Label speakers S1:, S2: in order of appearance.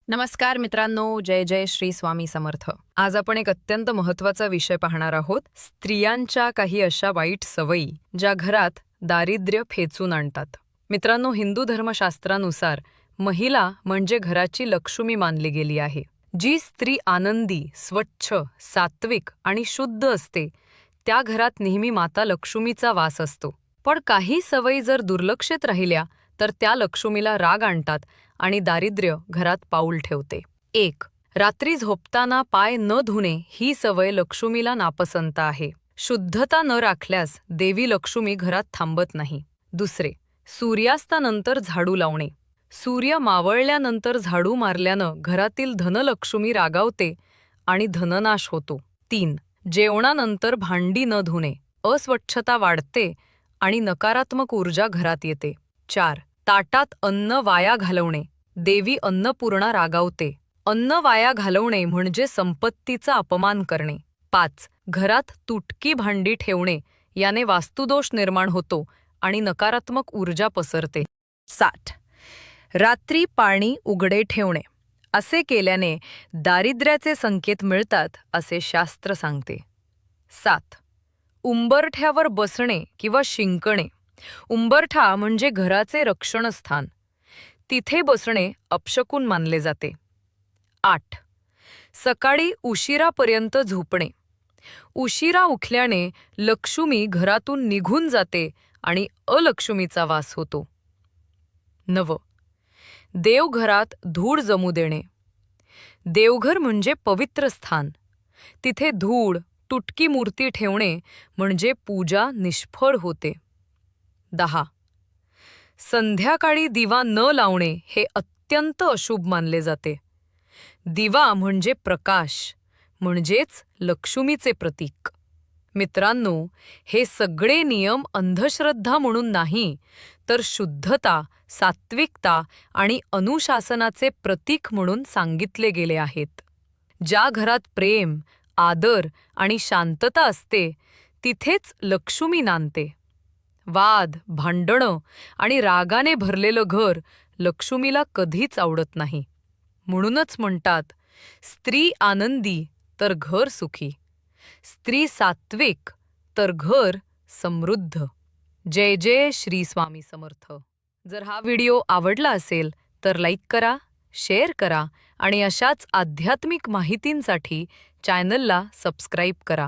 S1: नमस्कार मित्रांनो, जय जय श्री स्वामी समर्थ. आज आपण एक अत्यंत महत्त्वाचा विषय पाहणार आहोत. स्त्रियांच्या काही अशा वाईट सवयी ज्या घरात दारिद्र्य फेचून आणतात. मित्रांनो, हिंदू धर्मशास्त्रानुसार महिला म्हणजे घराची लक्ष्मी मानली गेली आहे. जी स्त्री आनंदी, स्वच्छ, सात्विक आणि शुद्ध असते त्या घरात नेहमी माता लक्ष्मीचा वास असतो. पण काही सवयी जर दुर्लक्षित राहिल्या तर त्या लक्ष्मीला राग आणतात आणि दारिद्र्य घरात पाऊल ठेवते. 1. रात्री झोपताना पाय न धुणे ही सवय लक्ष्मीला नापसंत आहे. शुद्धता न राखल्यास देवी लक्ष्मी घरात थांबत नाही. 2. सूर्यास्तानंतर झाडू लावणे. सूर्य मावळल्यानंतर झाडू मारल्यानं घरातील धनलक्ष्मी रागावते आणि धननाश होतो. 3. जेवणानंतर भांडी न धुणे. अस्वच्छता वाढते आणि नकारात्मक ऊर्जा घरात येते. 4. ताटात अन्न वाया घालवणे. देवी अन्नपूर्णा रागावते. अन्न वाया घालवणे म्हणजे संपत्तीचा अपमान करणे. 5. घरात तुटकी भांडी ठेवणे याने वास्तुदोष निर्माण होतो आणि नकारात्मक ऊर्जा पसरते. 7. रात्री पाणी उघडे ठेवणे. असे केल्याने दारिद्र्याचे संकेत मिळतात असे शास्त्र सांगते. 7. उंबरठ्यावर बसणे किंवा शिंकणे. उंबरठा म्हणजे घराचे रक्षणस्थान. तिथे बसणे अपशकुन मानले जाते. 8. सकाळी उशिरापर्यंत झोपणे. उशिरा उठल्याने लक्ष्मी घरातून निघून जाते आणि अलक्ष्मीचा वास होतो. 9. देवघरात धूळ जमू देणे. देवघर म्हणजे पवित्र स्थान. तिथे धूळ, तुटकी मूर्ती ठेवणे म्हणजे पूजा निष्फळ होते. 10. संध्याकाळी दिवा न लावणे हे अत्यंत अशुभ मानले जाते. दिवा म्हणजे प्रकाश, म्हणजेच लक्ष्मीचे प्रतीक. मित्रांनो, हे सगळे नियम अंधश्रद्धा म्हणून नाही, तर शुद्धता, सात्विकता आणि अनुशासनाचे प्रतीक म्हणून सांगितले गेले आहेत. ज्या घरात प्रेम, आदर आणि शांतता असते, तिथेच लक्ष्मी नांदते. वाद, भांडणं आणि रागाने भरलेलं घर लक्ष्मीला कधीच आवडत नाही. म्हणूनच म्हणतात, स्त्री आनंदी तर घर सुखी, स्त्री सात्विक तर घर समृद्ध. जय जय श्री स्वामी समर्थ. जर हा व्हिडिओ आवडला असेल तर लाईक करा, शेअर करा आणि अशाच आध्यात्मिक माहितींसाठी चॅनलला सबस्क्राईब करा.